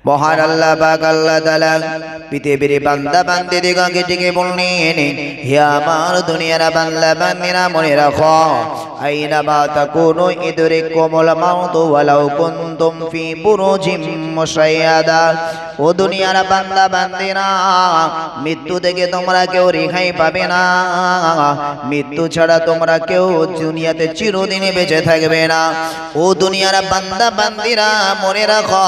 মহান আল্লাহ পাক আল্লাহ তাআলা পৃথিবীর বান্দা বান্দীদিগকে ডেকে বললেন, হে আমার দুনিয়ার বান্দা বান্দীরা মনে রাখো, আইনা মা তাকুনু ইদরিকুমুল মাউতু ওয়ালাউ কুনতুম ফি বুরুজিম মুশাইয়াদা। ও দুনিয়ার বান্দা বান্দীরা, মৃত্যু থেকে তোমরা কেউ রেহাই পাবে না। মৃত্যু ছাড়া তোমরা কেউ দুনিয়াতে চিরদিন বেঁচে থাকবে না। ও দুনিয়ার বান্দা বান্দীরা মনে রাখো,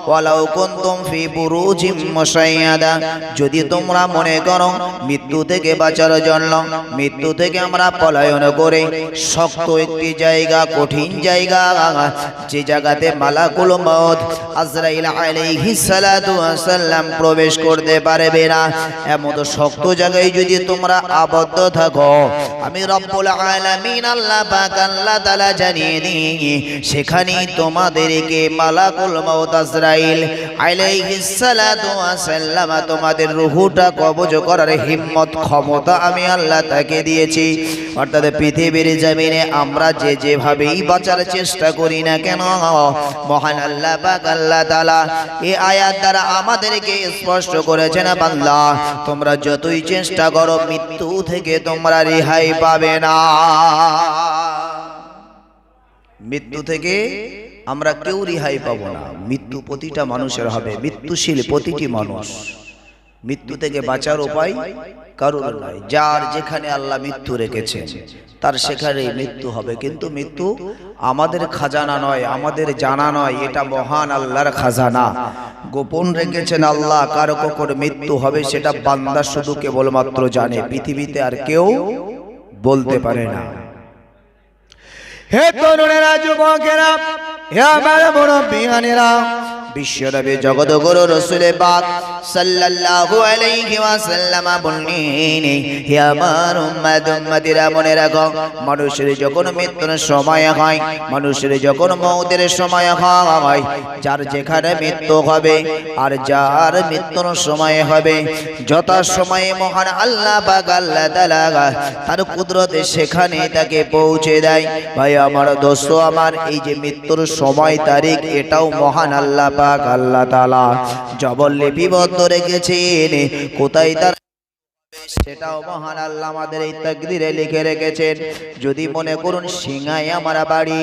ওয়ালাউ কুনতুম ফি বুরুজিম মুশাইয়াদা, যদি তোমরা মনে করো মৃত্যু থেকে বাঁচার জন্য, মৃত্যু থেকে আমরা পলায়ন করে শক্ত একটি জায়গা, কঠিন জায়গা, যে জায়গাতে মালাকুল মউত আজরাইল আলাইহিস সালাতু ওয়াস সালাম প্রবেশ করতে পারবে না, এমন শক্ত জায়গায় যদি তোমরা আবদ্ধ থাকো, আমি রব্বুল আলামিন আল্লাহ পাক আল্লাহ তাআলা জানিয়ে দিই, সেখানেই তোমাদেরকে মালাকুল মউত আজরাইল আলাইহিস সালাতু ওয়াস সালাম তোমাদের রূহটা কবজ করার হিম্মত ক্ষমতা আমি আল্লাহ তাকে দিয়েছি। অর্থাৎ পৃথিবীর জমিনে আমরা যেভাবেই বাঁচার চেষ্টা করি না কেন, মহান আল্লাহ পাক আল্লাহ তাআলা এই আয়াত দ্বারা আমাদেরকে স্পষ্ট করেছেন, বান্দা তোমরা যতই চেষ্টা করো মৃত্যু থেকে তোমরা রেহাই পাবে না। মৃত্যু থেকে আমরা কেউ রেহাই পাবো না। মৃত্যু প্রতিটা মানুষের হবে, মৃত্যুশীল প্রতিটি মানুষ। মৃত্যু থেকে বাঁচার উপায় কারোর নাই। যার যেখানে আল্লাহ মৃত্যু রেখেছেন তার সেখানেই মৃত্যু হবে। কিন্তু মৃত্যু আমাদের খাজানা নয়, আমাদের জানা নয়, এটা মহান আল্লাহর খাজানা। গোপন রেখেছেন আল্লাহ, কারো কখন মৃত্যু হবে সেটা বান্দা শুধু কেবলমাত্র জানে, পৃথিবীতে আর কেউ বলতে পারে না। হে তরুণেরা, যুবকেরা, হে আমার মুরব্বিয়ানেরা, বিশ্বনবী জগৎগুরু রাসূল পাক সাল্লাল্লাহু আলাইহি ওয়াসাল্লাম বললেন, হে আমার উম্মতিরা মনে রাখো, মানুষের যখন মৃত্যুর সময় হয়, মানুষের যখন মওতের সময় হয়, যার যেখানে মৃত্যু হবে আর যার মৃত্যুর সময় হবে, যথা সময়ে মহান আল্লাহ পাক আল্লাহ তাআলা তার কুদরতে সেখানে তাকে পৌঁছে দেয়। ভাই আমার, দোস্ত আমার, এই যে মৃত্যুর সময় তারিখ, এটাও মহান আল্লাহ পাক আল্লাহ তাআলা জবর লিপিবদ্ধ রেখেছেন। কোথায় তার সেটাও মহান আল্লাহ আমাদের এই তাকদীরে লিখে রেখেছেন। যদি মনে করুন সিংহায় আমার বাড়ি,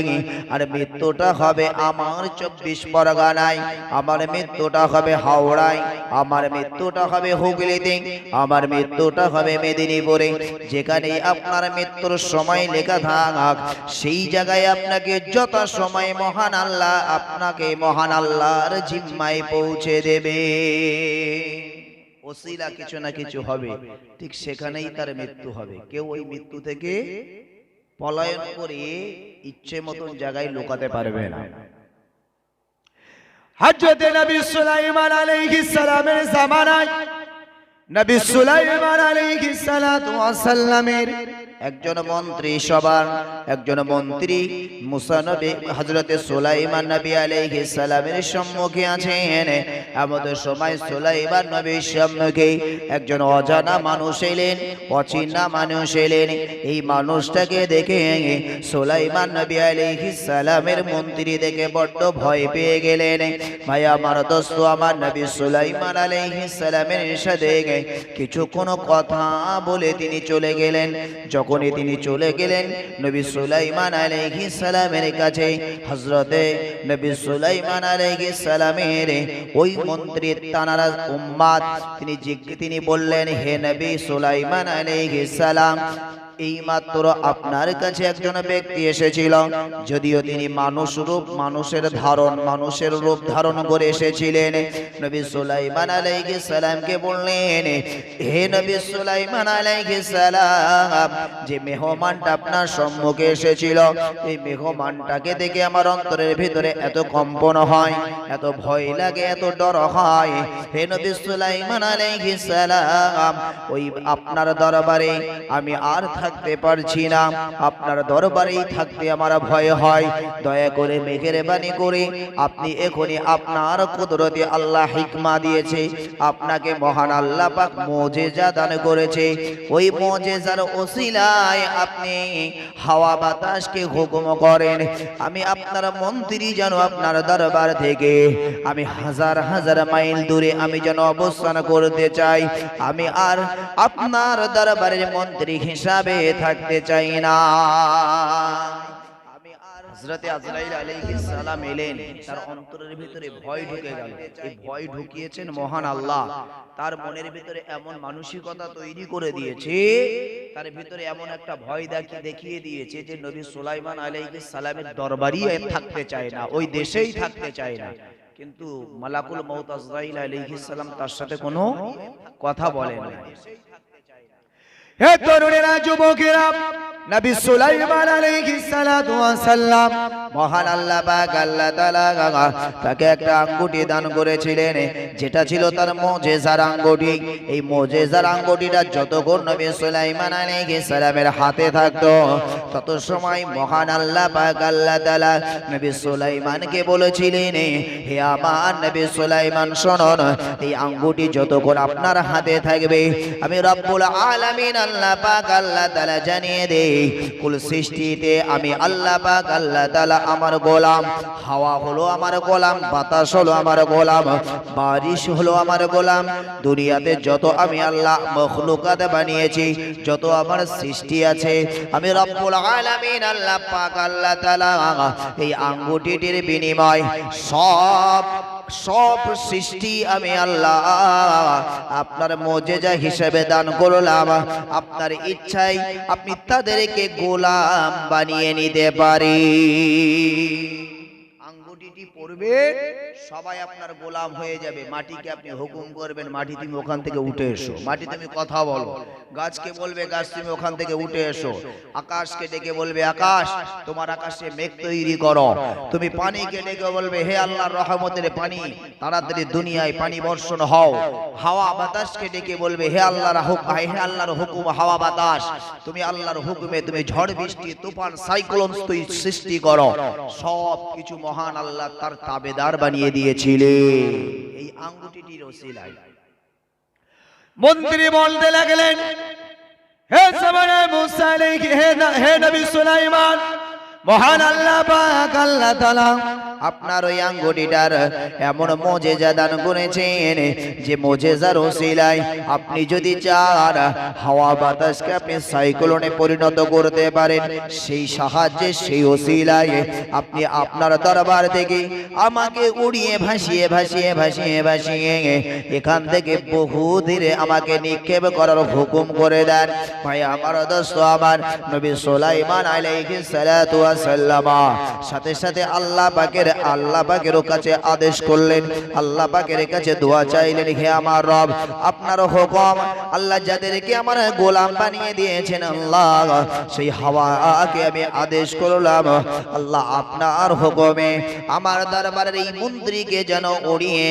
আর মৃত্যুটা হবে আমার 24 পরগনায়, আমার মৃত্যুটা হবে হাওড়ায়, আমার মৃত্যুটা হবে হুগলিতে, আমার মৃত্যুটা হবে মেদিনীপুরে, যেখানে আপনার মৃত্যুর সময় লেখা থাক, সেই জায়গায় আপনাকে যথা সময় মহান আল্লাহ আপনাকে মহান আল্লাহর জিম্মায় পৌঁছে দেবে। ওসিলা কিছু না কিছু হবে, ঠিক সেখানেই তার মৃত্যু হবে। কেউ ওই মৃত্যু থেকে পলায়ন করে ইচ্ছে মতন জায়গায় লুকাতে পারবে না। হযরত নবী সুলাইমান আলাইহিস সালামের জামানায় নবী সুলাইমান আলাইহিস সালাতু ওয়াস সালামের একজন মন্ত্রী সবার একজন মন্ত্রী মুসা নবী হযরত সুলাইমান নবী আলাইহিস সালামের সম্মুখে আছেন। আমাদের সময় সুলাইমান নবীর সম্মুখে একজন অজানা মানুষ এলেন, অচেনা মানুষ এলেন। এই মানুষটাকে দেখে সুলাইমান নবী আলাইহিস সালামের মন্ত্রী দেখে বড্ড ভয় পেয়ে গেলেন। ভাই আমার, দোস্ত আমার, নবী সুলাইমান আলাইহিস সালামের সাথে কিছুক্ষণ কথা বলে তিনি চলে গেলেন। যখনই তিনি চলে গেলেন, নবী সুলাইমান আলাইহিস সালামের কাছে হযরতে নবী সুলাইমান আলাইহিস সালামের ওই মন্ত্রীর তানারা উম্মাত তিনি বললেন, হে নবী সুলাইমান আলাইহিস সালাম, এই মাত্র আপনার কাছে একজন ব্যক্তি এসেছিল, যদিও তিনি মানুষের রূপ ধারণ করে এসেছিলেন। নবী সুলাইমান আলাইহিস সালামকে বললেন, হে নবী সুলাইমান আলাইহিস সালাম, যে মেহমানটা আপনার সম্মুখে এসেছিল, এই মেহমানটাকে দেখে আমার অন্তরের ভিতরে এত কম্পন হয়, এত ভয় লাগে, এত ডর হয়। হে নবী সুলাইমান আলাইহিস সালাম, ওই আপনার দরবারে আমি আর থাকতে পারছি না, আপনার দরবারেই থাকতে আমার ভয় হয়। দয়া করে মেহেরবানি করে আপনি এখনই আপনার কুদরতে আল্লাহ হিকমা দিয়েছে, আপনাকে মহান আল্লাহ পাক মুজিজা দান করেছে। ওই মুজিজার ওসিলায় আপনি হাওয়া বাতাসকে হুকুম করেন, আমি আপনার মন্ত্রী যেন আপনার দরবার থেকে আমি হাজার হাজার মাইল দূরে আমি যেন অবস্থান করতে চাই, আমি আর আপনার দরবারের মন্ত্রী হিসাবে থাকতে চাই না। হযরতে আজরাইল আলাইহিস সালাম এলেন, তার অন্তরের ভিতরে ভয় ঢুকে গেল। এই ভয় ঢুকিয়েছেন মহান আল্লাহ, তার মনের ভিতরে এমন মানসিকতা তৈরি করে দিয়েছে, তার ভিতরে এমন একটা ভয় দেখিয়ে দিয়েছে যে নবী সুলাইমান আলাইহিস সালামের দরবারই থাকতে চায় না, ওই দেশেই থাকতে চায় না। কিন্তু মালাকুল মউত আজরাইল আলাইহিস সালাম তার সাথে কোনো কথা বলেন না। হে তরুণেরা, যুবকেরা, নবী সুলাইমান আলাইহিস সালাতু ওয়াস সালাম মহান আল্লাহ পাক আল্লাহ তাআলা তাকে একটা আঙ্গুটি দান করেছিলেন, যেটা ছিল তার মুজিজার আঙ্গুটি। এই মুজিজার আঙ্গুটিটা যতক্ষণ নবী সুলাইমান আলাইহিস সালামের হাতে থাকতো, তত সময় মহান আল্লাহ পাক আল্লাহ তাআলা নবী সুলাইমানকে বলেছিলেন, হে আমার নবী সুলাইমান শুনুন, এই আঙ্গুটি যতক্ষণ আপনার হাতে থাকবে, আমি রব্বুল আলামিন আল্লাহ পাক আল্লাহ তাআলা জানিয়ে দেই, কুল সৃষ্টিতে আমি আল্লাহ পাক আল্লাহ তাআলা আমার গোলাম। হাওয়া হলো আমার গোলাম, বাতাস হলো আমার গোলাম, বারিশ হলো আমার গোলাম। দুনিয়াতে যত আমি আল্লাহ মখলুকাত বানিয়েছি, যত আমার সৃষ্টি আছে, আমি রব্বুল আলামিন আল্লাহ পাক আল্লাহ তাআলা এই আঙ্গুটিটির বিনিময় সব সৃষ্টি আমি আল্লাহ আপনার মুজিজা হিসেবে দান করলাম। আপনার ইচ্ছায় আপনি তাদেরকে গোলাম বানিয়ে নিতে পারি। আঙ্গুটিটি পড়বে, সবাই আপনার গোলাম হয়ে যাবে। মাটিকে আপনি হুকুম করবেন, মাটি তুমি ওখান থেকে উঠে এসো, মাটি তুমি কথা বলো। গাছকে বলবে, গাছ তুমি ওখান থেকে উঠে এসো। আকাশকে ডেকে বলবে, আকাশ তোমার আকাশে মেঘ তৈরি করো। তুমি পানিকে ডেকে বলবে, হে আল্লাহর রহমতের পানি, তাড়াতাড়ি দুনিয়ায় পানি বর্ষণ হও। হাওয়া বাতাসকে ডেকে বলবে, হে আল্লাহর হুকুম হাওয়া বাতাস, তুমি আল্লাহর হুকুমে তুমি ঝড় বৃষ্টি তুফান সাইক্লোন সৃষ্টি করো। সব কিছু মহান আল্লাহ তার তাবেদার বানিয়ে দিয়েছিলেন এই আঙ্গুটিটির ওসিলায়। মন্ত্রী বলতে লাগলেন, হে সামানে মুসা হে নবী সুলাইমান, মহান আল্লাহ পাক আল্লাহ তাআলা আপনার ওই আঙ্গুটিটার এমন মুজিজা দান করেছেন, যে মুজিজার ওসিলায় আপনি যদি চান হাওয়া বাতাসকে আপনি সাইক্লোনে পরিণত করতে পারেন। সেই সাহায্যে সেই ওসিলায় আপনি আপনার দরবার থেকে আমাকে উড়িয়ে ভাসিয়ে ভাসিয়ে ভাসিয়ে ভাসিয়ে এখান থেকে বহু দূরে আমাকে নিক্ষেপ করার হুকুম করে দেন। ভাই আমার দোস্ত আমার, নবী সুলাইমান আলাইহিস সালাতু ওয়াস সালাম সাথে সাথে আল্লাহ পাকের কাছে আদেশ করলেন, আল্লাহ পাকের কাছে দোয়া চাইলেন, হে আমার রব, আপনার হুকুম, আল্লাহ যাদেরকে আমার গোলাম বানিয়ে দিয়েছেন, আল্লাহ সেই হাওয়াকে আমি আদেশ করলাম, আল্লাহ আপনার হুকুমে আমার দরবারের এই মন্ত্রীকে যেন উড়িয়ে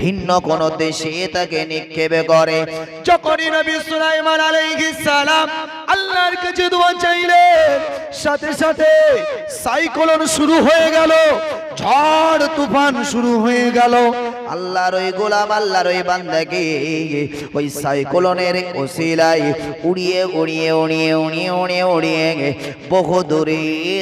ভিন্ন কোন দেশে তাকে নিক্ষেপ করে। যখনই নবী সুলাইমান আলাইহিস সালাম আল্লাহর কাছে দোয়া চাইলেন, সাথে সাথে সাইক্লোন শুরু হয়ে গেল, ঝড় তুফান শুরু হয়ে গেল। আল্লাহর ওই গোলাম, আল্লাহর ওই বান্দাকে ওই সাইক্লোনের ওসিলায় উড়িয়ে উড়িয়ে উড়িয়ে উড়িয়ে উড়িয়ে উড়িয়ে বহু দূরে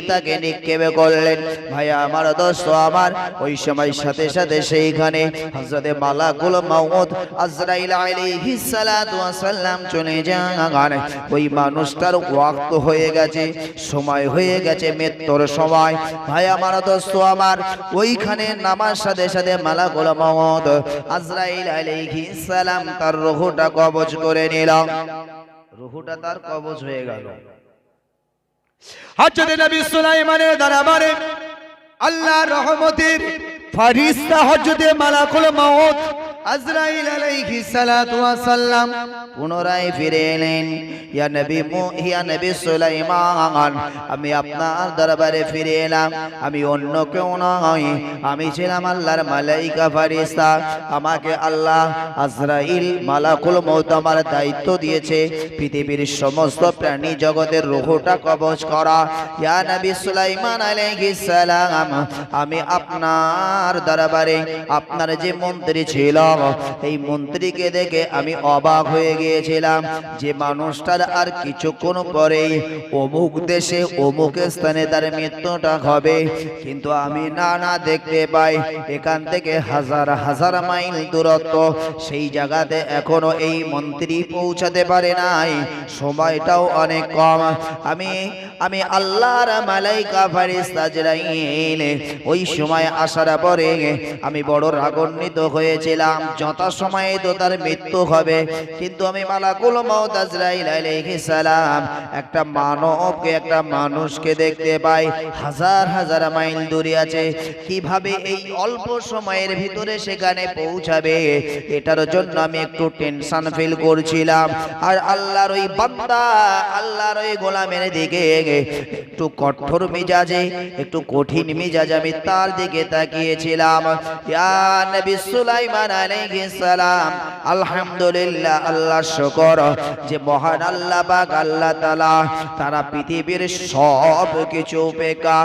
তাকে নিক্ষেপ করলেন। ভাই আমার দোস্ত আমার, ওই সময় সাথে সাথে সেইখানে হযরতে মালাকুল মউত আজরাইল আলাইহিস সালাতু ওয়াস সালাম চলে যান। ওই মানুষটার ওয়াক্ত হয়ে গেছে, সময় হয়ে গেছে, মৃত্যুর সময়। ভাই আমার দোস্ত আমার, ওইখানে নামার সাথে সাথে মালাকুল মউত আজরাইল আলাইহিস সালাম তার রূহটা কবজ করে নিল। রূহটা তার কবজ হয়ে গেল। হযরত নবী সুলাইমানের দরবারে আল্লাহর রহমতের ফেরেশতা হযরত মালাকুল মউত আজরাইল আলাইহিস সালাতু ওয়াস সালাম পুনরায় ফিরে এলেন। ইয়া নবী সুলাইমান, আমি আপনার দরবারে ফিরে এলাম। আমি অন্য কেউ নই, আমি ছিলাম আল্লাহর মালাইকা ফেরেশতা। আমাকে আল্লাহ আজরাইল মালাকুল মউত আমার দায়িত্ব দিয়েছে পৃথিবীর সমস্ত প্রাণী জগতের রূহটা কবজ করা। ইয়া নবী সুলাইমান আলাইহিস সালাম, আমি আপনার দরবারে আপনার যে মন্ত্রী ছিল, এই মন্ত্রীকে দেখে আমি অবাক হয়ে গিয়েছিলাম যে মানুষটার আর কিছুক্ষণ পরেই অমুক দেশে অমুক স্থানে তার মৃত্যুটা হবে, কিন্তু আমি না দেখতে পাই এখান থেকে হাজার হাজার মাইল দূরত্ব, সেই জায়গাতে এখনো এই মন্ত্রী পৌঁছাতে পারে নাই, সময়টাও অনেক কম। আমি আল্লাহর মালাইকা ফেরেশতা আজরাইল ওই সময় আসার পরে আমি বড় রাগান্বিত হয়েছিলাম। যথাসময়ে তো তার মৃত্যু হবে, কিন্তু আমি মালাকুল মউত আজরাইল আলাইহিস সালাম একটা মানবকে, একটা মানুষকে দেখতে পাই হাজার হাজার মাইল দূরে আছে। কিভাবে এই অল্প সময়ের ভিতরে সেখানে পৌঁছাবে, এটার জন্য আমি একটু টেনশন ফিল করছিলাম। আর আল্লাহর ওই বান্দা, আল্লাহর ওই গোলামের দিকে একটু কঠোর মেজাজে, একটু কঠিন মেজাজে আমি তার দিকে তাকিয়েছিলাম। ইয়া নবী সুলাইমান আলাইহিস সালাম, আলহামদুলিল্লাহ, আল্লাহর শুকর যে মহান আল্লাহ পাক আল্লাহ তাআলা তারা পৃথিবীর সব কিছু উপেক্ষা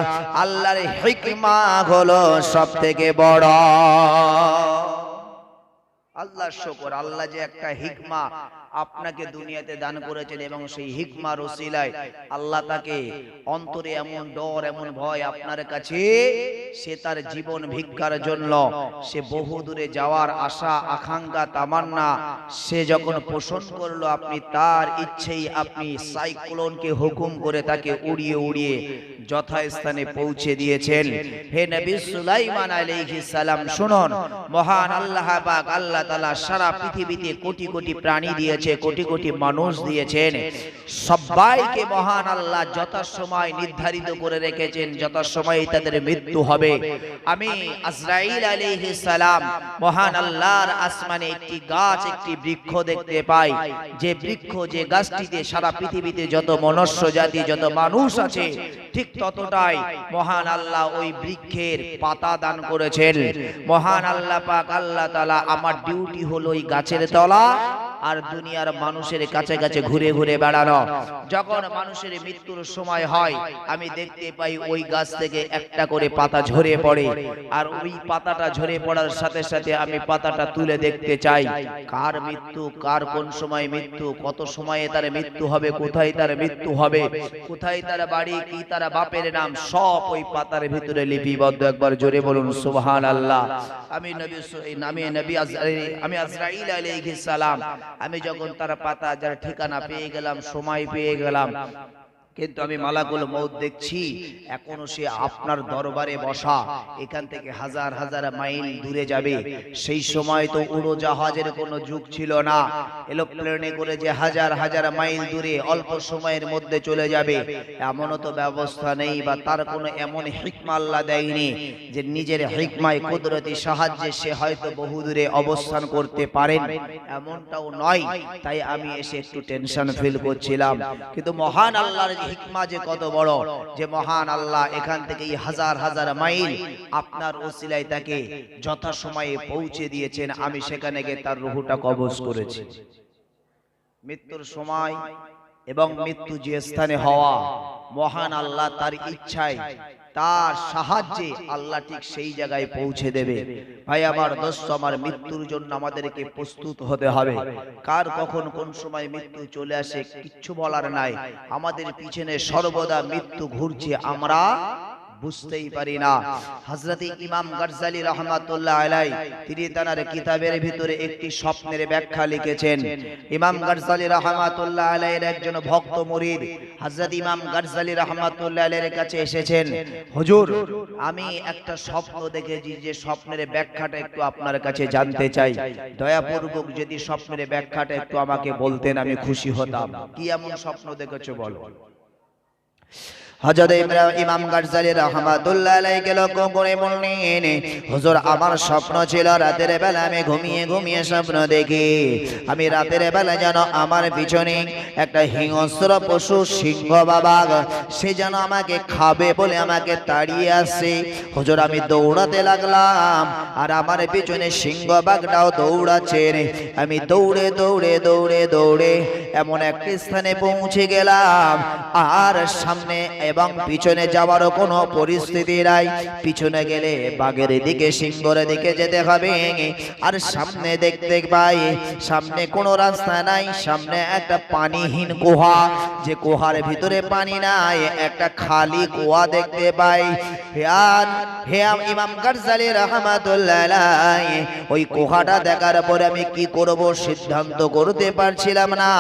আল্লাহর হিকমা হলো সবথেকে বড়। আল্লাহর শুকর, আল্লাহ যে একটা হিকমা আপনাকে দুনিয়াতে দান করেছেন এবং সেই হিকমার ওসিলায় আল্লাহ তাকে অন্তরে এমন ডর, এমন ভয় আপনার কাছে, সে তার জীবন ভিক্ষার জন্য সে বহু দূরে যাওয়ার আশা আকাঙ্ক্ষা তামান্না সে যখন পোষণ করলো, আপনি তার ইচ্ছেই আপনি সাইক্লোনকে হুকুম করে তাকে উড়িয়ে উড়িয়ে যথাস্থানে পৌঁছে দিয়েছেন। হে নবী সুলাইমান আলাইহিস সালাম, শুনুন, মহান আল্লাহ পাক আল্লাহ তাআলা সারা পৃথিবীতে কোটি কোটি প্রাণী দিয়েছে, কোটি কোটি মানুষ দিয়েছেন, সবাইকে মহান আল্লাহ যথাসময় নির্ধারিত করে রেখেছেন, যথাসময়ে তাদের মৃত্যু হবে। আমি আজরাইল আলাইহিস সালাম মহান আল্লাহর আসমানে একটি গাছ, একটি বৃক্ষ দেখতে পাই, যে বৃক্ষ, যে গাছটিতে সারা পৃথিবীতে যত মনুষ্য জাতি, যত মানুষ আছে, ঠিক ততটাই মহান আল্লাহ ওই বৃক্ষের পাতা দান করেছেন। মহান আল্লাহ পাক আল্লাহ তাআলা, আমার ডিউটি হলো ওই গাছের তলা আর দুনিয়ার মানুষের কাছে কাছে ঘুরে ঘুরে বেড়ানো। যখন মানুষের মৃত্যুর সময় হয়, আমি দেখতে পাই ওই গাছ থেকে একটা করে পাতা ঝরে পড়ে, আর ওই পাতাটা ঝরে পড়ার সাথে সাথে আমি পাতাটা তুলে দেখতে চাই কার মৃত্যু, কার কোন সময় মৃত্যু, কত সময়ে তার মৃত্যু হবে, কোথায় তার মৃত্যু হবে, কোথায় তার বাড়ি, কি তার বাপের নাম, সব ওই পাতার ভিতরে লিপিবদ্ধ। একবার জোরে বলুন সুবহানাল্লাহ। আমি আজরাইল আলাইহিস সালাম, আমি যখন তার পাতা যার ঠিকানা পেয়ে গেলাম, সময় পেয়ে গেলাম, কিন্তু আমি মালাকুল মউত দেখছি এখনো সে আপনার দরবারে বসা, এখান থেকে হাজার হাজার মাইল দূরে যাবে। সেই সময় তো উড়োজাহাজের কোনো যুগ ছিল না, এরোপ্লেনে করে যে হাজার হাজার মাইল দূরে অল্প সময়ের মধ্যে চলে যাবে এমনও তো ব্যবস্থা নেই, বা তার কোনো এমন হিকমা আল্লাহ দেয়নি যে নিজের হিকমায় কুদরতি সাহায্যে সে হয়তো বহু দূরে অবস্থান করতে পারেন, এমনটাও নয়। তাই আমি এসে একটু টেনশন ফিল করছিলাম, কিন্তু মহান আল্লাহর হিকমা যে কত বড়, যে মহান আল্লাহ এখান থেকে হাজার হাজার মাইল আপনার ওসিলায় তাকে যথাসময়ে পৌঁছে দিয়েছেন। আমি সেখানে গিয়ে তার রূহটা কবজ করেছি। মৃত্যুর সময় এবং মৃত্যু যে স্থানে হওয়া, মহান আল্লাহ তার ইচ্ছায়, তার সাহায্যে আল্লাহ ঠিক সেই জায়গায় পৌঁছে দেবে। ভাই আমার, দোস্ত আমার, মৃত্যুর জন্য আমাদেরকে প্রস্তুত হতে হবে। কার কখন কোন সময় মৃত্যু চলে আসে কিচ্ছু বলার নাই। আমাদের পিছনে সর্বদা মৃত্যু ঘুরছে, আমরা বুঝতেই পারি না। হযরত ইমাম গাজ্জালী রাহমাতুল্লাহ আলাইহি তিনি তার কিতাবের ভিতরে একটি স্বপ্নের ব্যাখ্যা লিখেছেন। ইমাম গাজ্জালী রাহমাতুল্লাহ আলাইহির একজন ভক্ত মুরিদ হযরত ইমাম গাজ্জালী রাহমাতুল্লাহ আলাইহির কাছে এসেছেন, হুজুর আমি একটা স্বপ্ন দেখেছি, যে স্বপ্নের ব্যাখ্যাটা একটু আপনার কাছে জানতে চাই, দয়াপূর্বক যদি স্বপ্নের ব্যাখ্যাটা একটু আমাকে বলতেন আমি খুশি হতাম। কি এমন স্বপ্ন দেখেছো বলো? হযরত ইমাম গাজ্জালী রাহমাতুল্লাহ আলাইহি লক্ষ্য করে বললেন, হুজুর আমার স্বপ্ন ছিল রাতের বেলা আমি ঘুমিয়ে ঘুমিয়ে স্বপ্ন দেখি আমি রাতের বেলা যেন আমার পিছনে একটা হিংস্র পশু সিংহ বাঘ সে যেন আমাকে খাবে বলে আমাকে তাড়িয়ে আসছে। হুজুর আমি দৌড়াতে লাগলাম আর আমার পিছনে সিংহ বাঘটাও দৌড়াচ্ছে। আমি দৌড়ে দৌড়ে দৌড়ে দৌড়ে এমন একটি স্থানে পৌঁছে গেলাম আর সামনে এবং পিছনে যাওয়ারও কোনো পরিস্থিতি নাই। পিছনে গেলে বাঘের দিকে সিংহের দিকে যেতে হবে আর সামনে দেখতে পাই সামনে কোনো রাস্তা নাই, সামনে একটা পানিহীন গুহা, যে গুহার ভিতরে পানি নাই, একটা খালি কুয়া দেখতে পাই। হে ইমাম গাজ্জালী রাহমাতুল্লাহ আলাইহি ওই গুহাটা দেখার পরে আমি কি করব সিদ্ধান্ত করতে পারছিলাম না।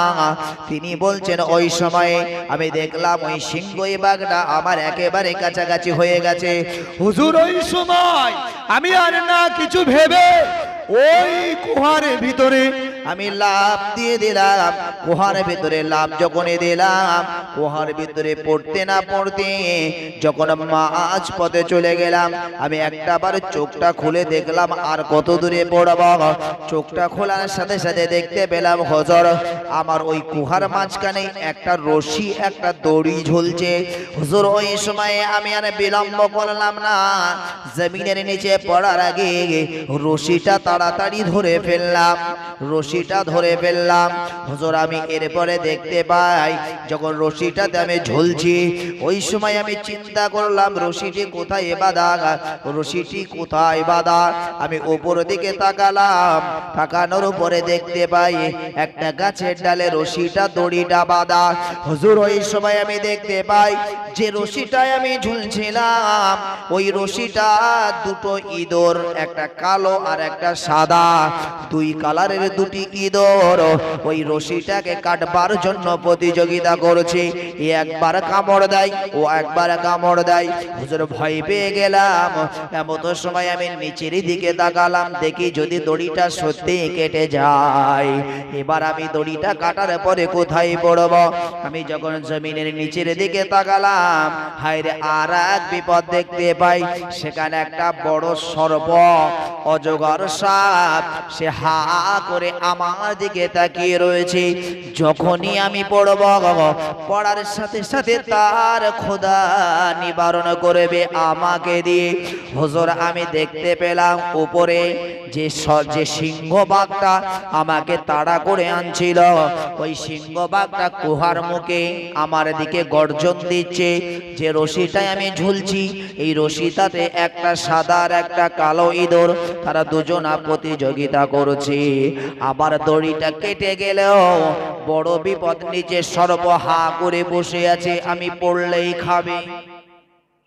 তিনি বলছেন ওই সময়ে আমি দেখলাম ওই সিংহ বাঘটা আমার একেবারে কাছাকাছি হয়ে গেছে। হুজুর ওই সময় আমি আর না কিছু ভেবে ওই গুহার ভিতরে আমি লাফ দিয়ে দিলাম। গুহার ভিতরে লাফ যখনই দিলাম গুহার ভিতরে পড়তে না পড়তে যখন মাঝ পথে চলে গেলাম আমি একটাবার চোখটা খুলে দেখলাম আর কত দূরে পড়ব। চোখটা খোলার সাথে সাথে দেখতে পেলাম হুজুর আমার ওই গুহার মাঝখানে একটা রশি একটা দড়ি ঝুলছে। হুজুর ওই সময়ে আমি আর বিলম্ব করলাম না, জমিনের নিচে পড়ার আগে রশিটা তাড়াতাড়ি ধরে ফেললাম, রশিটা ধরে ফেললাম। হুজুর আমি এরপরে দেখতে পাই যখন রশিটাতে আমি ঝুলছি ওই সময় আমি চিন্তা করলাম রশিটি কোথায় বাঁধা, রশিটি কোথায় বাঁধা। আমি উপর দিকে তাকালাম, তাকানোর উপরে দেখতে পাই একটা গাছের ডালে রশিটা দড়িটা বাঁধা। হুজুর ওই সময় আমি দেখতে পাই যে রশিটায় আমি ঝুলছিলাম ওই রশিটা দুটো ইঁদুর, একটা কালো আর একটা সাদা, দুই কালারের দুটি ইঁদুর ওই রশিটাকে কাটবার জন্য প্রতিযোগিতা করছে। একবার কামড় দেয় ও একবার কামড় দেয়। হুজুর ভয় পেয়ে গেলাম। এমন সময় আমি নিচের দিকে তাকালাম, দেখি যদি দড়িটা সত্যি কেটে যায়। এবার আমি দড়িটা কাটার পরে কোথায় পড়ব? আমি যখন জমিনের নিচের দিকে তাকালাম হায় রে আর এক বিপদ দেখতে পাই। সেখানে একটা বড় সর্প অজগর সাপ সে হা করে আমার দিকে তাকিয়ে রয়েছে। যখনই আমি পড়ব পড়ার সাথে সাথে তার ক্ষুধা নিবারণ করবে আমাকে দিয়ে। হুজুর আমি দেখতে পেলাম উপরে যে সিংহ বাঘটা আমাকে তাড়া করে আনছিল ওই সিংহ বাঘটা গুহার মুখে আমার দিকে গর্জন দিচ্ছে। যে রশিটায় আমি ঝুলছি এই রশিটাতে একটা সাদা আর একটা কালো ইঁদুর, তারা দুজনা প্রতিযোগিতা করছে। আবার দড়িটা কেটে গেলেও বড় বিপদ, নিচে সর্ব হা করে বসে আছে, আমি পড়লেই খাবে।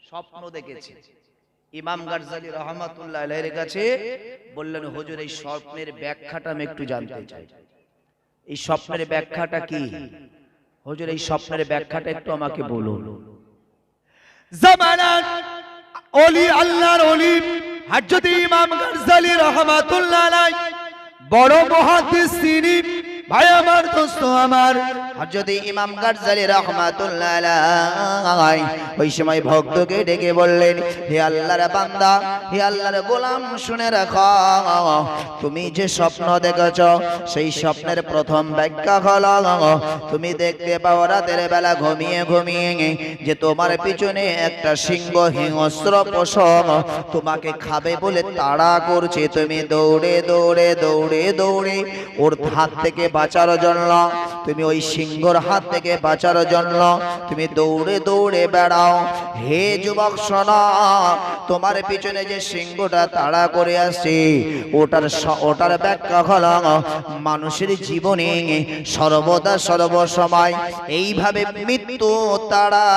স্বপ্ন দেখেছি। ইমাম গাজ্জালী রাহমাতুল্লাহ আলাইহির কাছে বললেন হুজুর এই স্বপ্নের ব্যাখ্যাটা আমি একটু জানতে চাই। এই স্বপ্নের ব্যাখ্যাটা কি? হুজুর এই স্বপ্নের ব্যাখ্যাটা একটু আমাকে বলুন। জামানার ওলি আল্লাহর ওলি হযরত ইমাম গাজ্জালী রাহমাতুল্লাহ আলাইহি বড় মুহাদ্দিস তিনি। ভাই আমার দোস্ত আমার হযরত ইমাম গাজ্জালী রাহমাতুল্লাহ আলাইহি ওই সময় ভক্তকে ডেকে বললেন, হে আল্লাহর বান্দা, হে আল্লাহর গোলাম, শুনে রাখো তুমি যে স্বপ্ন দেখেছো সেই স্বপ্নের প্রথম ব্যাখ্যা হলো তুমি দেখতে পাও রাতের বেলা ঘুমিয়ে ঘুমিয়ে যে তোমার পিছনে একটা সিংহ হিংস্র পশু তোমাকে খাবে বলে তাড়া করছে। তুমি দৌড়ে দৌড়ে দৌড়ে দৌড়ে ওর হাত থেকে বাঁচার জন্য, তুমি ওই সিংহর হাত থেকে বাঁচার জন্য তুমি দৌড়ে দৌড়ে বেড়াও। হে যুবক শোনো, তোমার পিছনে যে সিংহটা তাড়া করে আসছে ওটার ব্যাখ্যা হলো মানুষের জীবনে সর্বদা সর্বসময় এইভাবে মৃত্যু তাড়া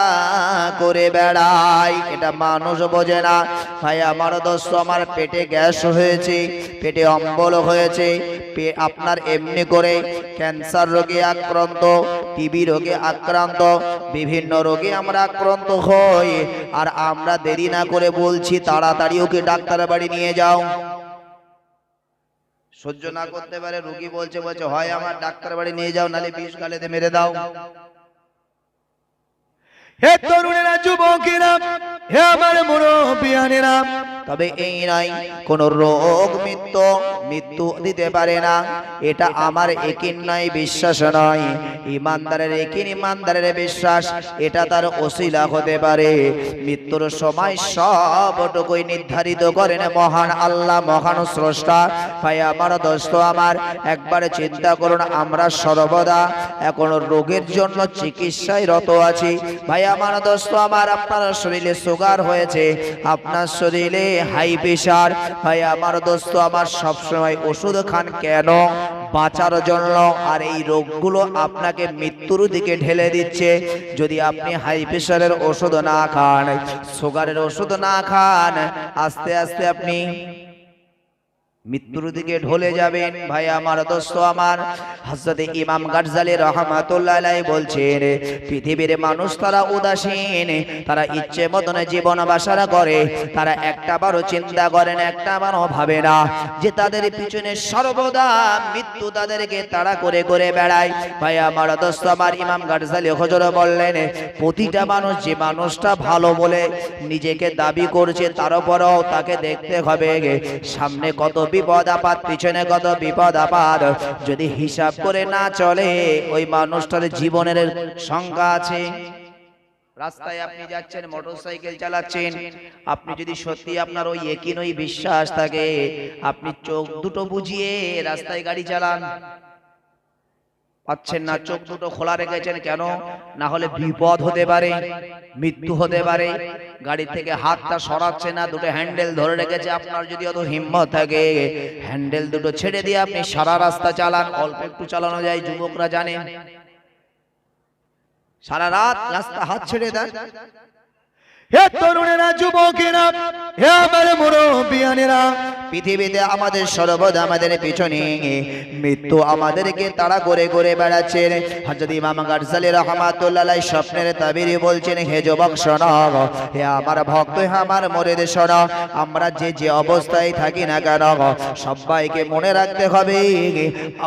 করে বেড়ায়। এটা মানুষ বোঝে না। ভাই আমার দোস্ত আমার পেটে গ্যাস হয়েছে, পেটে অম্বল হয়েছে, আপনার এমনি করে ক্যান্সার রোগে আক্রান্ত, টিবি রোগে আক্রান্ত, বিভিন্ন রোগে আমরা আক্রান্ত হই আর আমরা দেরি না করে বলছি তাড়াতাড়ি ওকে ডাক্তার বাড়ি নিয়ে যাও। সহ্য না করতে পারে রোগী বলছে হয় আমার ডাক্তার বাড়ি নিয়ে যাও নালে বিষ গালেতে মেরে দাও। হে তরুণেরা, যুবকেরা, হে আমার মুরব্বিয়ানেরা, তবে এই নাই কোন রোগ মৃত্যু দিতে পারে না, এটা আমার একিন নয়, বিশ্বাস নয়। ইমানদারের একিন, ইমানদারের বিশ্বাস, এটা তার ওসিলা হতে পারে। মৃত্যুর সময় সবটুকুই নির্ধারিত করেন মহান আল্লাহ, মহান স্রষ্টা। ভাই আমার, দোস্ত আমার, একবার চিন্তা করুন, আমরা সর্বদা এখন রোগের জন্য চিকিৎসায় রত আছি। ভাই আমার, দোস্ত আমার, আপনার শরীরে সুগার হয়েছে, আপনার শরীরে হাই প্রেশার। ভাই আমার, দোস্ত আমার, সবসময় ওষুধ খান কেন? বাঁচার জন্য। আর এই রোগগুলো আপনাকে মৃত্যুর দিকে ঢেলে দিচ্ছে। যদি আপনি হাই প্রেশারের ওষুধ না খান, সুগারের ওষুধ না খান, আস্তে আস্তে আপনি মৃত্যুর দিকে ঢলে যাবেন। ভাই আমার, দোস্ত আমার, হযরত ইমাম গাজ্জালী রাহমাতুল্লাহ আলাইহি বলছেন, পৃথিবীর মানুষ তারা উদাসীন, তারা ইচ্ছে মতন জীবন বাসনা করে, তারা একটাবারও চিন্তা করেন, একটাবারও ভাবে না যে তাদের পিছনে সর্বদা মৃত্যু তাদেরকে তাড়া করে করে বেড়ায়। ভাই আমার, দোস্ত আমার, ইমাম গাজ্জালী হুজুর বললেন, প্রতিটা মানুষ, যে মানুষটা ভালো বলে নিজেকে দাবি করছে, তারপরেও তাকে দেখতে হবে সামনে কত বিপদ আপদ, পিছনে কত বিপদ আপদ। যদি হিসাব করে না চলে, ওই মানুষটার জীবনের সংজ্ঞা আছে। রাস্তায় আপনি যাচ্ছেন, মোটরসাইকেল চালাচ্ছেন, আপনি যদি সত্যি আপনার ওই ইয়াকিন, ওই বিশ্বাস থাকে, আপনি চোখ দুটো বুজিয়ে রাস্তায় গাড়ি চালান। পাচ্ছেন না, চোখ দুটো খোলা রেখেছেন কেন? না হলে বিপদ হতে পারে, মৃত্যু হতে পারে। গাড়ি থেকে হাতটা সরাচ্ছে না, দুটো হ্যান্ডেল ধরে রেখেছে। আপনার যদি অত হিম্মত থাকে, হ্যান্ডেল দুটো ছেড়ে দিয়ে আপনি সারা রাস্তা চালান। অল্প একটু চালানো যায়, যুবকরা জানেন, সারা রাত রাস্তা হাত ছেড়ে দেন। হে তরুণেরা, যুবকেরা, হে আমার মুরব্বিয়ানেরা, পৃথিবীতে আমাদের সর্বদা আমাদের পিছনে মৃত্যু আমাদেরকে তাড়া করে করে বেড়াচ্ছেন। হযরত ইমাম গাজ্জালী রাহমাতুল্লাহ আলাইহি স্বপ্নের তাবিরে বলছেন, হে যুবক শোনো, হে আমার ভক্ত, হে আমার মুরিদ শোনো, আমরা যে যে অবস্থায় থাকি না কেন, সবাইকে মনে রাখতে হবে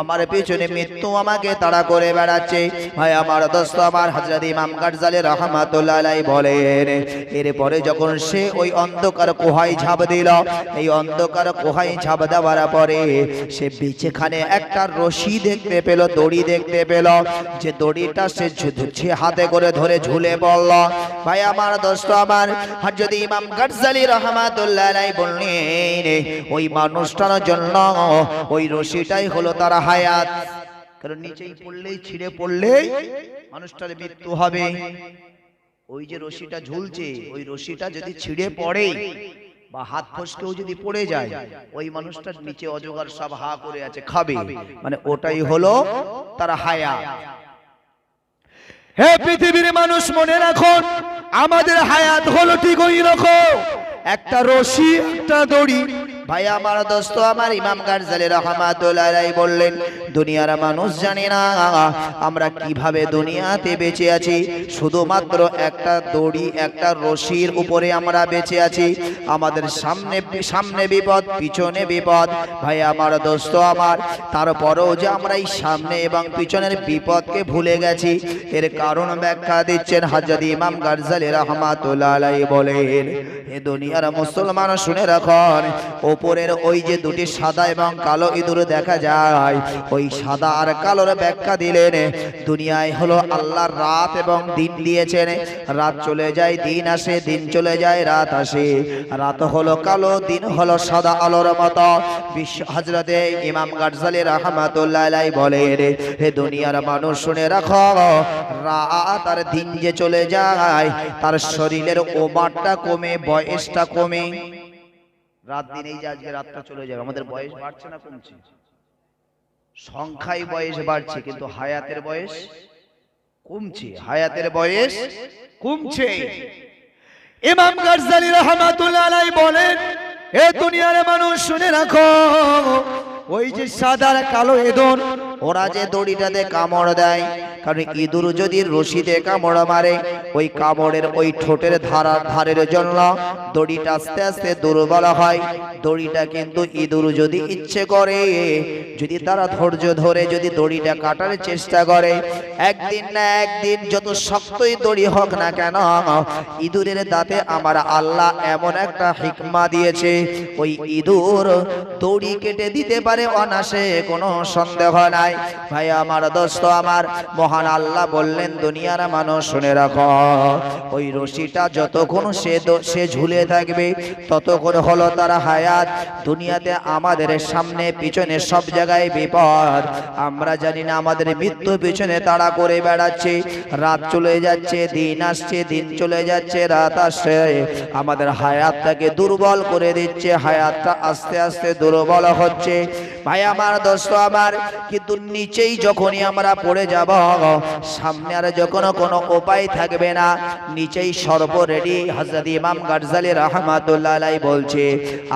আমার পিছনে মৃত্যু আমাকে তাড়া করে বেড়াচ্ছে। ভাই আমার, দোস্ত আমার, হযরত ইমাম গাজ্জালী রাহমাতুল্লাহ আলাইহি বলেন, এরপরে যখন সে ওই অন্ধকার গুহায় ঝাঁপ দিল, এই অন্ধকার গুহায় ঝাঁপ দেওয়ার পরে সে বিছখানে একটা রশি দেখতে পেল, দড়ি দেখতে পেল, যে দড়িটা সে হাতে করে ধরে ঝুলে পড়ল। ভাই আমার, দোস্ত আমার, হযরত ইমাম গাজ্জালী রাহমাতুল্লাহ আলাইহি বললেন, ওই মানুষটার জন্য ওই রশিটাই হলো তার হায়াত। কারণ নিচেই পড়লেই, ছিঁড়ে পড়লেই মানুষটার মৃত্যু হবে। ওই যে রশিটা ঝুলছে, ওই রশিটা যদি ছিঁড়ে পড়ে বা হাত ফসকেও যদি পড়ে যায়, ওই মানুষটার নিচে অজগর সব হা করে আছে, খাবে। মানে ওটাই হলো তার হায়াত। হে পৃথিবীর মানুষ, মনে রাখুন, আমাদের হায়াত হলো ঠিক ওই রকম, একটা রশি, একটা দড়ি। ভাই আমার, দোস্ত আমার, ইমাম গাজ্জালী রাহমাতুল্লাহ আলাইহি বললেন, দুনিয়ার মানুষ জানে না আমরা কিভাবে দুনিয়াতে বেঁচে আছি। শুধুমাত্র একটা দড়ি, একটা রশির উপরে আমরা বেঁচে আছি। আমাদের সামনে বিপদ, পিছনে বিপদ। ভাই আমার, দোস্ত আমার, তারপরেও যে আমরা এই সামনে এবং পিছনের বিপদকে ভুলে গেছি, এর কারণ ব্যাখ্যা দিচ্ছেন হযরত ইমাম গাজ্জালী রাহমাতুল্লাহ আলাইহি বলেন, এ দুনিয়ার মুসলমান শুনে রাখুন, উপরের ওই যে দুটি সাদা এবং কালো ইঁদুর দেখা যায়, ওই সাদা আর কালোর ব্যাখ্যা দিলেন, দুনিয়ায় হলো আল্লাহর রাত এবং দিন দিয়েছেন। রাত চলে যায়, দিন আসে, দিন চলে যায়, রাত আসে। রাত হলো কালো, দিন হলো সাদা আলোর মতো। হযরত ইমাম গাজ্জালী রাহমাতুল্লাহ আলাইহি বলেন, হে দুনিয়ার মানুষ শুনে রাখো, রাত আর দিন যে চলে যায়, তার শরীরের ওমারটা কমে, বয়সটা কমে। রাত দিন, এই যে আজকে রাতটা চলে যাবে, আমাদের বয়স বাড়ছে না কমছে? সংখ্যায় বয়স বাড়ছে, কিন্তু হায়াতের বয়স কমছে, হায়াতের বয়স কমছে। ইমাম গাজ্জালী রাহমাতুল্লাহ আলাইহি বলেন, এ দুনিয়ার মানুষ শুনে রাখো, ওই যে সাদা আর কালো ইঁদুর ওরা যে দড়িটাতে কামড় দেয়, কারণ ইঁদুর যদি রশিতে কামড় মারে ওই কামড়ের ওই ঠোঁটের ধারের জন্য দড়িটা আস্তে আস্তে দুর্বল হয়। দড়িটা কিন্তু ইঁদুর যদি ইচ্ছে করে, যদি তারা ধৈর্য ধরে যদি দড়িটা কাটার চেষ্টা করে, একদিন না একদিন যত শক্তই দড়ি হোক না কেন, ইঁদুরের দাঁতে আমার আল্লাহ এমন একটা হিকমা দিয়েছে, ওই ইঁদুর দড়ি কেটে দিতে পারে অনাসে, কোনো সন্দেহ নাই। ভাই আমার দোস্ত আমার, মহান আল্লাহ বললেন দুনিয়ার মানুষ শুনে রাখো, ওই রশিটা যতক্ষণ সে ঝুলে থাকবে ততক্ষণ হলো তার হায়াত। দুনিয়াতে আমাদের সামনে পিছনে সব জায়গায় বিপদ, আমরা জানি না আমাদের মৃত্যু পিছনে তাড়া করে বেড়াচ্ছে। রাত চলে যাচ্ছে, দিন আসছে, দিন চলে যাচ্ছে, রাত আসছে, আমাদের হায়াতটাকে দুর্বল করে দিচ্ছে, হায়াতটা আস্তে আস্তে দুর্বল হচ্ছে। ভাই আমার দোস্ত আমার, কিন্তু নিচেই যখনই আমরা পড়ে যাব, সামনে আর যখন কোনো উপায় থাকবে না, নিচেই সর্ব রেডি। হযরত ইমাম গাজ্জালী রাহমাতুল্লাহ আলাইহি বলছে,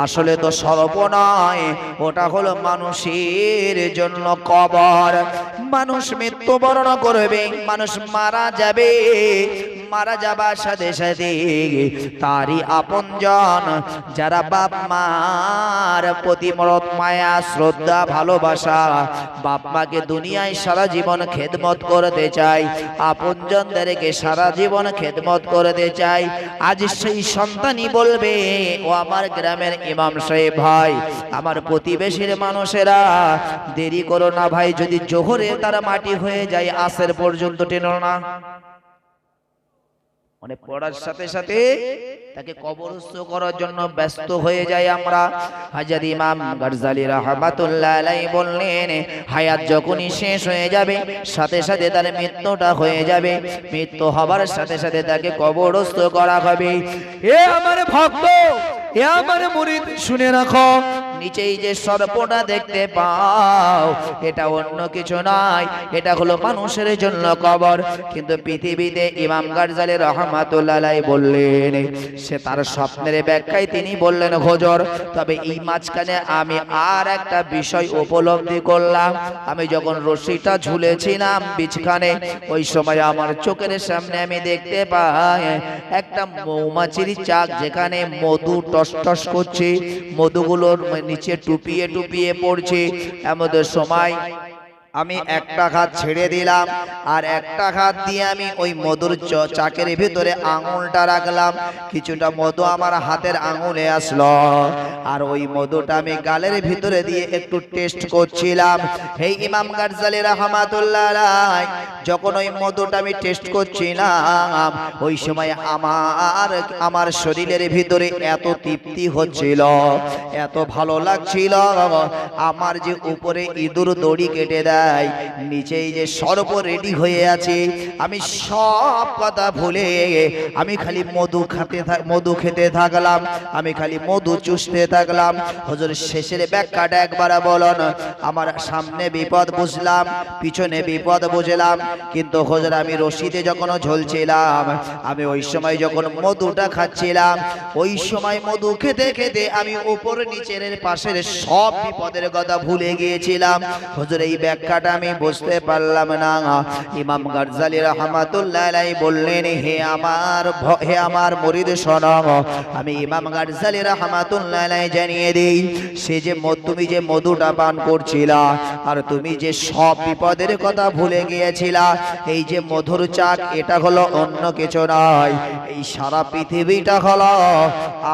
আসলে তো সর্ব নয়, ওটা হলো মানুষের জন্য কবর। মানুষ মৃত্যুবরণ করবে, মানুষ মারা যাবে, মারা যাবার সাথে সাথে তারই আপনজন যারা বাপ মার প্রতি মরদ মায়া শ্রদ্ধা ভালোবাসা, বাপ মাকে দুনিয়ায় সারা জীবন খেদমত করতে চাই, আপনজনদেরকে সারা জীবন খেদমত করতে চাই, আজ সেই সন্তানই বলবে, ও আমার গ্রামের ইমাম সাহেব ভাই, আমার প্রতিবেশীর মানুষেরা দেরি করো না ভাই, যদি জোহরে তারা মাটি হয়ে যায় আসর পর্যন্ত টেনো না। মানে পড়ার সাথে সাথে তাকে কবরস্থ করার জন্য ব্যস্ত হয়ে যায় আমরা। হযরত ইমাম গাজ্জালী রাহমাতুল্লাহ আলাইহি বললেন, হায়াত যখনই শেষ হয়ে যাবে সাথে সাথে তার মৃত্যুটা হয়ে যাবে, মৃত্যু হবার সাথে সাথে তাকে কবরস্থ করা হবে। এ আমার ভক্ত, এ আমার মুরিদ, শুনে রাখো, নিচেই যে সর্পটা দেখতে পাও এটা অন্য কিছু নয়, এটা হলো মানুষের জন্য কবর। কিন্তু পৃথিবীতে ইমাম গাজ্জালী রাহমাতুল্লাহ আলাইহি বললেন, সে তার স্বপ্নের ব্যাখ্যায় তিনি বললেন, হুজুর, তবে এই মাঝখানে আমি আর একটা বিষয় উপলব্ধি করলাম। আমি যখন রশিটা ঝুলেছিলাম বিছখানে, ওই সময় আমার চোখের সামনে আমি দেখতে পাই একটা মৌমাছির চাক, যেখানে মধু টস টস করছে, মধুগুলোর নিচে টুপিয়ে টুপিয়ে পড়ছে। এমন সময় আমি একটা হাত ছেড়ে দিলাম, আর একটা হাত দিয়ে আমি ওই মধুর চাকের ভিতরে আঙুলটা রাখলাম, কিছুটা মধু আমার হাতের আঙুলে আসলো, আর ওই মধুটা আমি গালের ভিতরে দিয়ে একটু টেস্ট করছিলাম। এই ইমাম গাজ্জালী রাহমাতুল্লাহ আলাইহি যখন ওই মধুটা আমি টেস্ট করছিলাম, ওই সময় আমার শরীরের ভিতরে এত তৃপ্তি হচ্ছিল, এত ভালো লাগছিল, আমার যে উপরে ইঁদুর দড়ি কেটে দেয়, নিচেই যে সর্প রেডি হয়ে আছে, আমি সব কথা ভুলে আমি খালি মধু খেতে থাকলাম, আমি খালি মধু চুষতে থাকলাম। হুজুর শেষের ব্যাখ্যাটা একবার বলুন। আমার সামনে বিপদ বুঝলাম, পিছনে বিপদ বুঝলাম, কিন্তু হুজুর আমি রশিতে যখন ঝুলছিলাম, আমি ওই সময় যখন মধুটা খাচ্ছিলাম, ওই সময় মধু খেতে খেতে আমি উপর নিচের পাশের সব বিপদের কথা ভুলে গিয়েছিলাম। হুজুর এই ব্যাখ্যাটা আমি বুঝতে পারলাম না। ইমাম গাজ্জালী রাহমাতুল্লাহ আলাইহি বললেন, হে আমার মুরিদ শোনো, আমি ইমাম গাজ্জালী রাহমাতুল্লাহ আলাইহি জানিয়ে দেই, সে যে তুমি যে মধুটা পান করছিলা, আর তুমি যে সব বিপদের কথা ভুলে গিয়েছিলা, এই যে মধুর চাক, এটা হলো অন্য কিছু নয়, এই সারা পৃথিবীটা হলো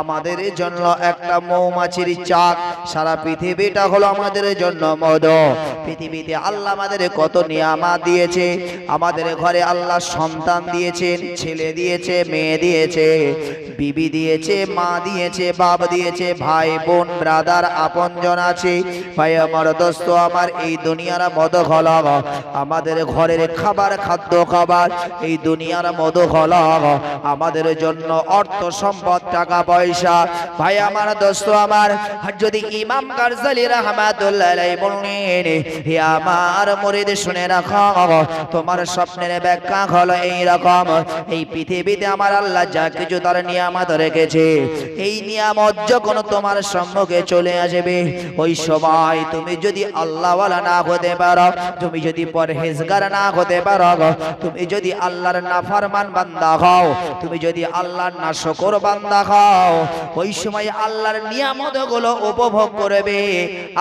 আমাদের জন্য একটা মৌমাছির চাক, সারা পৃথিবীটা হলো আমাদের জন্য মধু। পৃথিবীতে আল্লাহ আমাদের কত নিয়ামত দিয়েছে, আমাদের ঘরে আল্লাহ সন্তান দিয়েছেন, ছেলে দিয়েছে, মেয়ে দিয়েছে, বিবি দিয়েছে, মা দিয়েছে, বাপ দিয়েছে, ভাই বোন ব্রাদার আপনজন আছে। ভাই আমার দোস্ত আমার, এই দুনিয়ার মধু হলো আমাদের ঘরের খাবার, খাদ্য খাবার, এই দুনিয়ার মধু হলো আমাদের জন্য অর্থ সম্পদ, টাকা পয়সা। ভাই আমার দোস্ত আমার, যদি ইমাম গাজ্জালী রাহমাতুল্লাহ আলাইহি বলেন, হে আমার মুরিদ শুনে রাখো, তোমার স্বপ্নের ব্যাখ্যা হলো এই রকম, এই পৃথিবীতে আমার আল্লাহ যা কিছু তার নিয়ামত রেখেছে, এই নিয়ামত যখন তোমার সম্মুখে চলে আসবে, ওই সময় তুমি যদি আল্লাহওয়ালা না হতে পারো, তুমি যদি পরহেজগার না হতে পারো, তুমি যদি আল্লাহর নাফরমান বান্দা হও, তুমি যদি আল্লাহর নাশকর বান্দা হও, ওই সময় আল্লাহর নিয়ামতগুলো উপভোগ করবে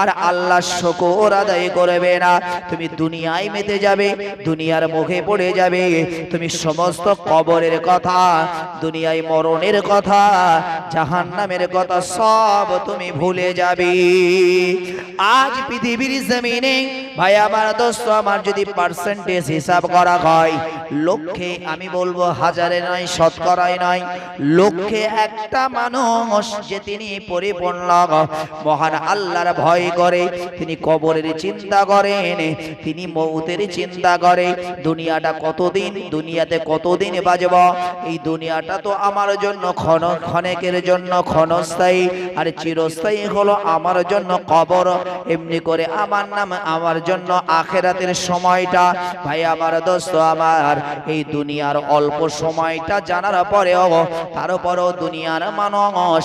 আর আল্লাহর শুকর আদায় করবে না। তুমি দুনিয়ায় মেতে যাবে, দুনিয়ার মুখে পড়ে যাবে, তুমি সমস্ত কবরের কথা, দুনিয়ায় মরণের কথা, জাহান্নামের কথা সব তুমি ভুলে যাবে। আজ পৃথিবীর জমিনে ভাই আমার দোস্ত আমার, যদি পার্সেন্টেজ হিসাব করা হয়, লক্ষে আমি বলবো হাজারে নয়, শতকরায় নয়, লক্ষে একটা মানুষ যে তিনি পরিপূর্ণ মহান আল্লাহর ভয় করে, তিনি কবরের চিন্তা করেন, তিনি মৌতের চিন্তা করে, দুনিয়াটা কতদিন, দুনিয়াতে কতদিন বাজব, এই দুনিয়াটা তো আমার জন্য ক্ষণেকের জন্য ক্ষণস্থায়ী, আর চিরস্থায়ী হলো আমার জন্য কবর। এমনি করে আমার নাম, আমার জন্য আখেরাতের সময়টা। ভাই আমার দোস্ত আমার, এই দুনিয়ার অল্প সময়টা জানার পরেও, তারপরেও দুনিয়ার মানুষ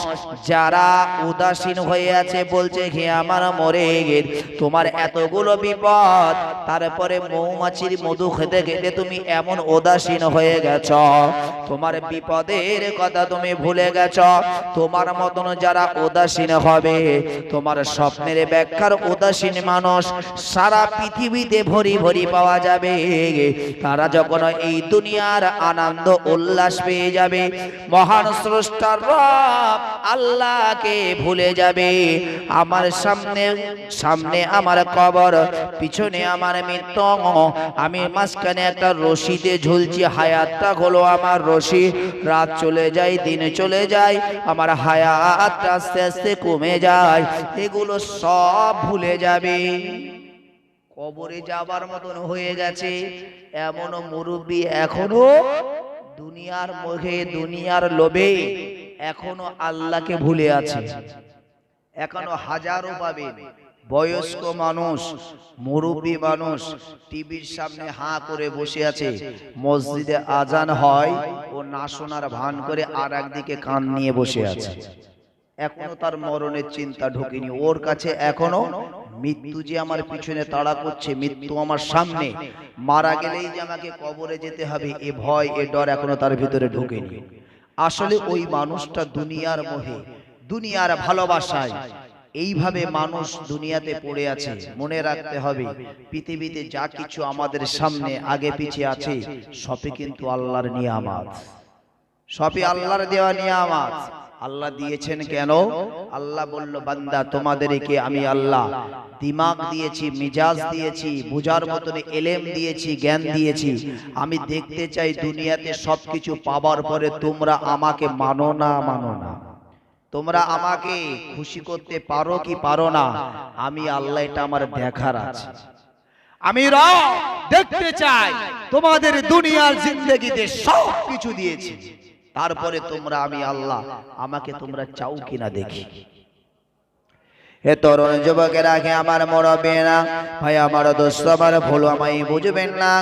যারা উদাসীন হয়ে আছে, বলছে হে আমার মরে গেল, তোমার এতগুলো বিপদ, তারপরে মৌমাছির মধু খেতে খেতে তুমি এমন উদাসীন হয়ে গেছ, তোমার বিপদের কথা তুমি ভুলে গেছ। তোমার মতন যারা উদাসীন হবে, তোমার স্বপ্নের ব্যাখ্যার উদাসীন মানুষ সারা পৃথিবীতে ভরি ভরি পাওয়া যাবে। তারা যখন এই দুনিয়ার আনন্দ উল্লাস পেয়ে যাবে, মহান স্রষ্টার রব আল্লাহকে ভুলে যাবে। আমার সামনে আমার কবর, পিছনে আমার মৃত্যু, আমি মাঝখানে একটা রশিতে ঝুলছি, হায়াতটা হলো আমার রশি, রাত চলে যায়, দিন চলে যায়, আমার হায়াতটা আস্তে আস্তে কমে যায়, এগুলো সব ভুলে যাবে। কবরে যাবার মতন হয়ে গেছে এমন মুরব্বী এখনো দুনিয়ার মুখে, দুনিয়ার লোভে এখনো আল্লাহকে ভুলে আছে। এখনো হাজারো পাবে বয়স্ক মানুষ, মুরব্বী মানুষ টিভির সামনে হাঁ করে বসে আছে, মসজিদে আজান হয় ও না শোনার ভান করে আর একদিকে কান নিয়ে বসে আছে। এখনো তার মরণের চিন্তা ঢোকেনি ওর কাছে, এখনো মৃত্যু যে আমার পিছনে তাড়া করছে, মৃত্যু আমার সামনে, মারা গেলেই যে আমাকে কবরে যেতে হবে, এ ভয় এ ডর এখনো তার ভিতরে ঢোকেনি। আসলে ওই মানুষটা দুনিয়ার মোহে, দুনিয়ার ভালোবাসায় এইভাবে মানুষ দুনিয়াতে পড়ে আছে। মনে রাখতে হবে পৃথিবীতে যা কিছু আমাদের সামনে আগে পিছে আছে সবই কিন্তু আল্লাহর নিয়ামত, সবই আল্লাহর দেওয়া নিয়ামত। আল্লাহ দিয়েছেন কেন? আল্লাহ বলল, বান্দা তোমাদেরকে আমি আল্লাহ দিমাগ দিয়েছি, মিজাজ দিয়েছি, বুঝার মতন এলেম দিয়েছি, জ্ঞান দিয়েছি। আমি দেখতে চাই দুনিয়াতে সবকিছু পাবার পরে তোমরা আমাকে মানো না, মানো না, তোমরা আমাকে খুশি করতে পারো কি পারো না, আমি আল্লাহ এটা আমার দেখার আছে। আমি দেখতে চাই তোমাদের দুনিয়ার জিন্দেগিতে সব কিছু দিয়েছি, তারপরে তোমরা আমি আল্লাহ আমাকে তোমরা চাও কিনা দেখি। হে তরুণ যুবকেরা, হে আমার মুরব্বিরা, ভাই আমার দোস্ত আমার, ভুল আমায় বুঝবেন না।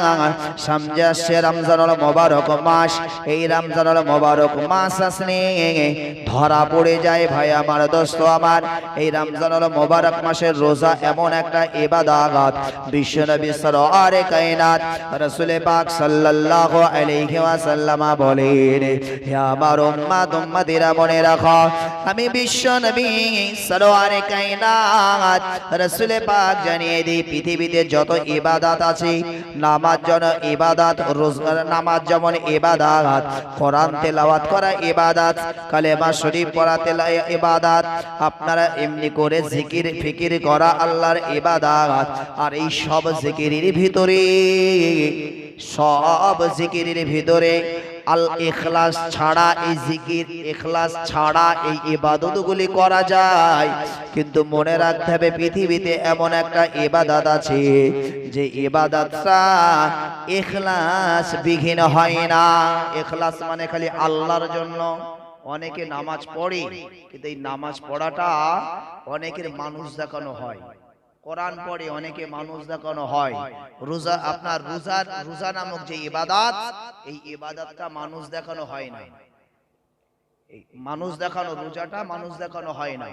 সামনে আসছে রমজানুল মোবারক মাস, এই রমজানুল মোবারক মাস আসলে ধরা পড়ে যায় ভাই আমার দোস্ত আমার। এই রমজানুল মোবারক মাসের রোজা এমন একটা ইবাদত, বিশ্বনবী সরওয়ারে কায়নাত রাসূল পাক সাল্লাল্লাহু আলাইহি ওয়াসাল্লাম বলেন, হে আমার উম্মত উম্মতিরা মনে রাখো, আমি বিশ্বনবী সরওয়ারে কায়নাত রাসূল পাক জানিয়ে দিই, পৃথিবীতে যত ইবাদত আছে, নামাজ যেমন ইবাদত, রোজা নামাজ যেমন ইবাদত, কোরআন তেলাওয়াত করা ইবাদত, কালেমা শরীফ পড়া ইবাদত, আপনারা এমনি করে জিকির ফিকির করা আল্লাহর ইবাদত। আর এই সব জিকিরের ভিতরে, সব জিকিরের ভিতরে আল ইখলাস ছাড়া, এই জিকির ইখলাস ছাড়া এই ইবাদতগুলি করা যায়। কিন্তু মনে রাখতে হবে পৃথিবীতে এমন একটা ইবাদত আছে যে ইবাদতটা ইখলাস বিহীন হয় না। ইখলাস মানে খালি আল্লাহর জন্য। অনেকে নামাজ পড়ে কিন্তু এই নামাজ পড়াটা অনেকের মানুষ দেখানো হয়। কোরআন পড়ে অনেকে মানুষ দেখানো হয়, রোজা আপনার রোজা নামক যে ইবাদত, এই ইবাদতটা মানুষ দেখানো হয় না। এই মানুষ দেখানো রোজাটা মানুষ দেখানো হয় না।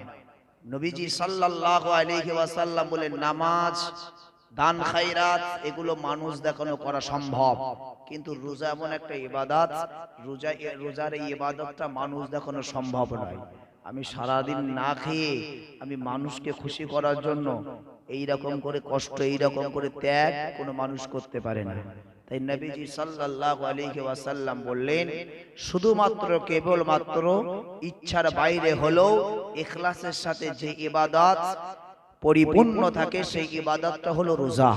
নবীজি সাল্লাল্লাহু আলাইহি ওয়াসাল্লাম বলেন নামাজ, দান, খায়রাত এগুলো মানুষ দেখানো করা সম্ভব, কিন্তু রোজা এমন একটা ইবাদত, রোজার এই ইবাদতটা মানুষ দেখানো সম্ভব নয়। আমি সারাদিন না খেয়ে আমি মানুষকে খুশি করার জন্য এই রকম করে কষ্ট, এই রকম করে ত্যাগ কোনো মানুষ করতে পারে না। তাই নবীজি সাল্লাল্লাহু আলাইহি ওয়াসাল্লাম বললেন শুধুমাত্র কেবলমাত্র ইচ্ছার বাইরে হলেও ইখলাসের সাথে যে ইবাদত পরিপূর্ণ থাকে সেই ইবাদতটা হলো রোজা।